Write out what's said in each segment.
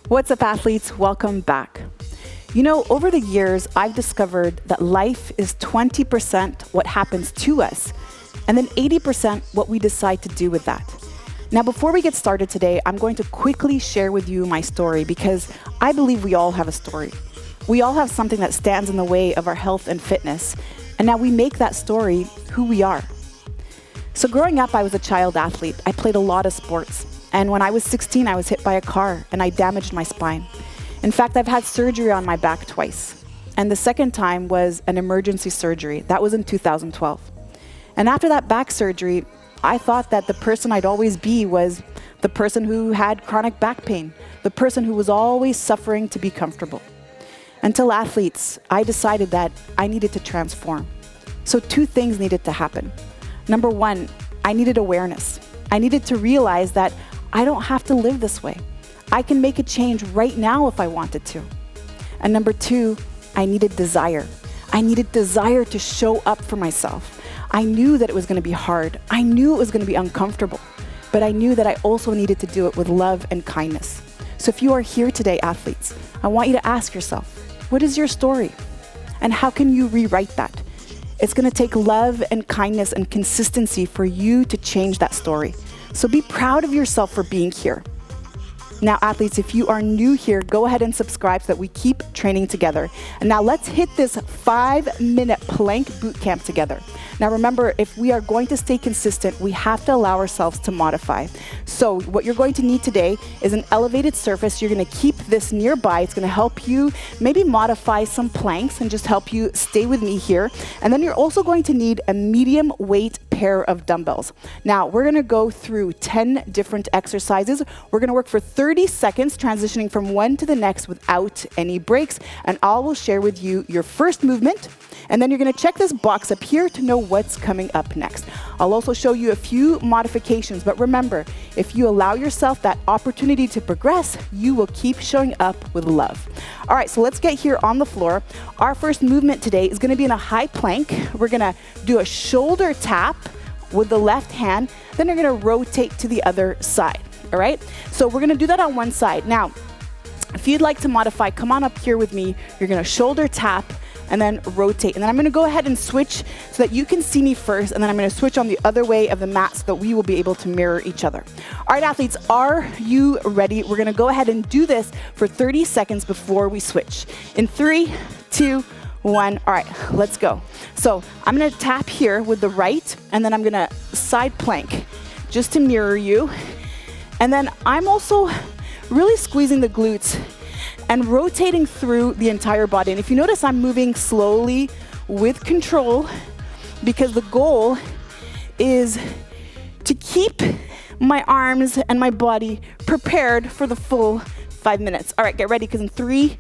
What's up, athletes? Welcome back. You know, over the years, I've discovered that life is 20% what happens to us, and then 80% what we decide to do with that. Now, before we get started today, I'm going to quickly share with you my story because I believe we all have a story. We all have something that stands in the way of our health and fitness, and now we make that story who we are. So growing up, I was a child athlete. I played a lot of sports. And when I was 16, I was hit by a car and I damaged my spine. In fact, I've had surgery on my back twice. And the second time was an emergency surgery. That was in 2012. And after that back surgery, I thought that the person I'd always be was the person who had chronic back pain, the person who was always suffering to be comfortable. Until athletes, I decided that I needed to transform. So two things needed to happen. Number one, I needed awareness. I needed to realize that I don't have to live this way. I can make a change right now if I wanted to. And number two, I needed desire. I needed desire to show up for myself. I knew that it was going to be hard. I knew it was going to be uncomfortable, but I knew that I also needed to do it with love and kindness. So if you are here today, athletes, I want you to ask yourself, what is your story? And how can you rewrite that? It's going to take love and kindness and consistency for you to change that story. So be proud of yourself for being here. Now, athletes, if you are new here, go ahead and subscribe so that we keep training together. And now let's hit this 5-minute plank bootcamp together. Now remember, if we are going to stay consistent, we have to allow ourselves to modify. So what you're going to need today is an elevated surface. You're going to keep this nearby. It's going to help you maybe modify some planks and just help you stay with me here. And then you're also going to need a medium weight pair of dumbbells. Now we're going to go through 10 different exercises. We're going to work for 30 seconds, transitioning from one to the next without any breaks. And I will share with you your first movement. And then you're going to check this box up here to know what's coming up next. I'll also show you a few modifications, but remember, if you allow yourself that opportunity to progress, you will keep showing up with love. All right, so let's get here on the floor. Our first movement today is going to be in a high plank. We're going to do a shoulder tap with the left hand, then you're going to rotate to the other side. All right, so we're going to do that on one side. Now, if you'd like to modify, come on up here with me. You're going to shoulder tap and then rotate. And then I'm going to go ahead and switch so that you can see me first, and then I'm going to switch on the other way of the mat so that we will be able to mirror each other. All right, athletes, are you ready? We're going to go ahead and do this for 30 seconds before we switch. In 3, 2, 1. All right, let's go. So I'm going to tap here with the right, and then I'm going to side plank just to mirror you. And then I'm also really squeezing the glutes and rotating through the entire body. And if you notice, I'm moving slowly with control because the goal is to keep my arms and my body prepared for the full 5 minutes. All right, get ready, because in 3,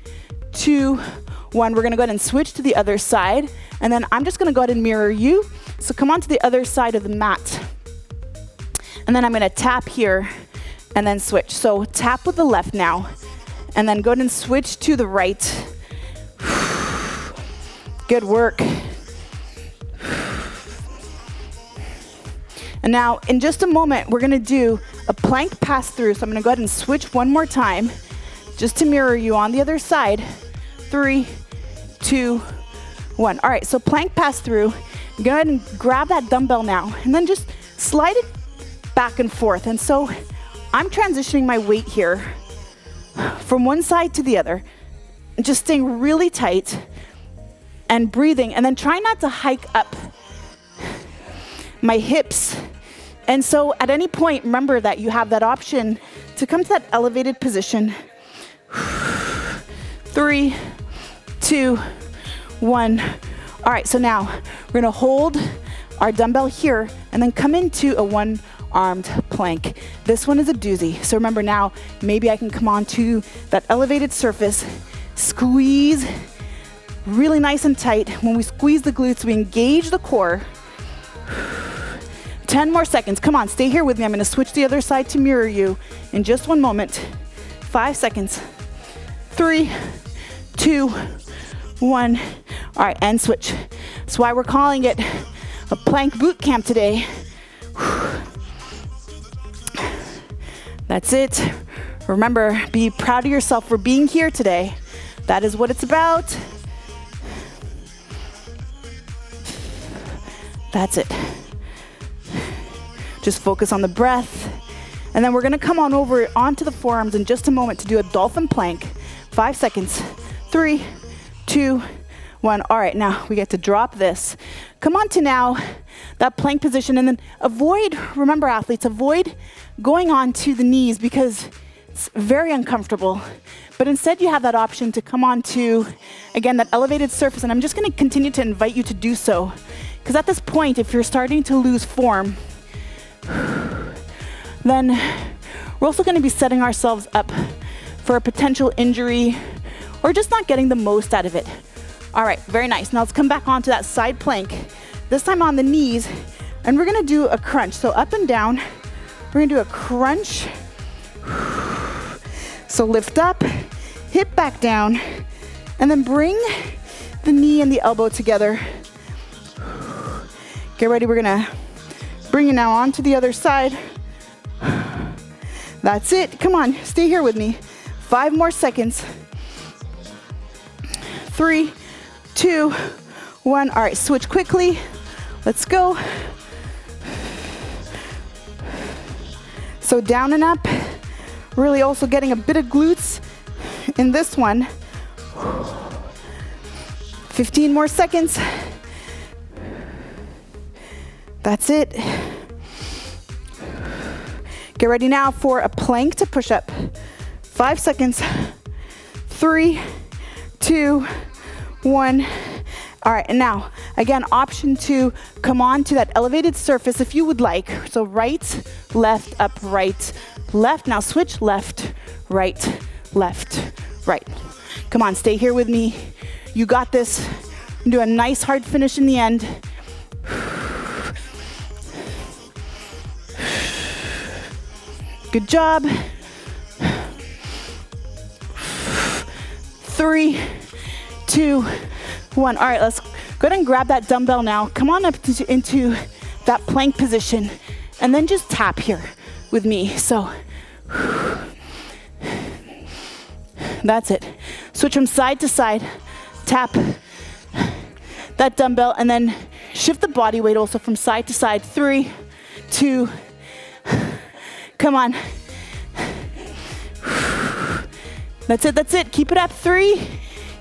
2, 1, we're gonna go ahead and switch to the other side. And then I'm just gonna go ahead and mirror you. So come on to the other side of the mat. And then I'm gonna tap here and then switch. So tap with the left now. And then go ahead and switch to the right. Good work. And now, in just a moment, we're gonna do a plank pass through. So I'm gonna go ahead and switch one more time, just to mirror you on the other side. 3, 2, 1. All right, so plank pass through. Go ahead and grab that dumbbell now, and then just slide it back and forth. And so I'm transitioning my weight here from one side to the other, just staying really tight and breathing, and then try not to hike up my hips. And so at any point, remember that you have that option to come to that elevated position. 3, 2, 1. All right, so now we're gonna hold our dumbbell here and then come into a one-armed plank. This one is a doozy. So remember now, maybe I can come on to that elevated surface, squeeze really nice and tight. When we squeeze the glutes, we engage the core. 10 more seconds. Come on, stay here with me. I'm gonna switch the other side to mirror you in just one moment. 5 seconds. 3, 2, 1. All right, and switch. That's why we're calling it a plank boot camp today. That's it. Remember, be proud of yourself for being here today. That is what it's about. That's it. Just focus on the breath. And then we're gonna come on over onto the forearms in just a moment to do a dolphin plank. 5 seconds. 3, 2, 1. All right, now we get to drop this. Come on to now that plank position, and then avoid, remember athletes, avoid going on to the knees because it's very uncomfortable. But instead you have that option to come on to, again, that elevated surface. And I'm just gonna continue to invite you to do so. Because at this point, if you're starting to lose form, then we're also gonna be setting ourselves up for a potential injury or just not getting the most out of it. All right, very nice. Now let's come back onto that side plank, this time on the knees, and we're gonna do a crunch. So up and down, we're gonna do a crunch. So lift up, hip back down, and then bring the knee and the elbow together. Get ready, we're gonna bring it now onto the other side. That's it, come on, stay here with me. 5 more seconds. 3, 2, 1. All right, switch quickly. Let's go. So down and up. Really also getting a bit of glutes in this one. 15 more seconds. That's it. Get ready now for a plank to push up. 5 seconds. 3, 2, 1. All right, and now, again, option to come on to that elevated surface if you would like. So right, left, up, right, left. Now switch left, right, left, right. Come on, stay here with me. You got this. Do a nice hard finish in the end. Good job. 3, 2, 1. All right, let's go ahead and grab that dumbbell now. Come on up into that plank position and then just tap here with me. So that's it. Switch from side to side. Tap that dumbbell and then shift the body weight also from side to side. 3, 2, come on. That's it, that's it. Keep it up. 3,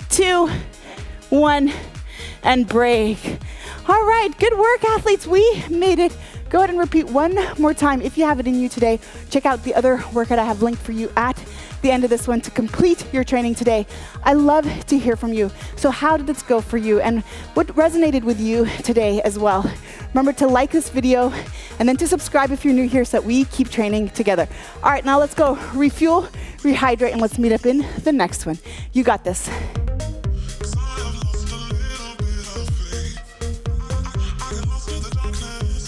2, 1, and break. All right, good work, athletes. We made it. Go ahead and repeat one more time if you have it in you today. Check out the other workout I have linked for you at the end of this one to complete your training today. I love to hear from you. So how did this go for you and what resonated with you today as well? Remember to like this video and then to subscribe if you're new here so that we keep training together. All right, now let's go refuel, rehydrate, and let's meet up in the next one. You got this.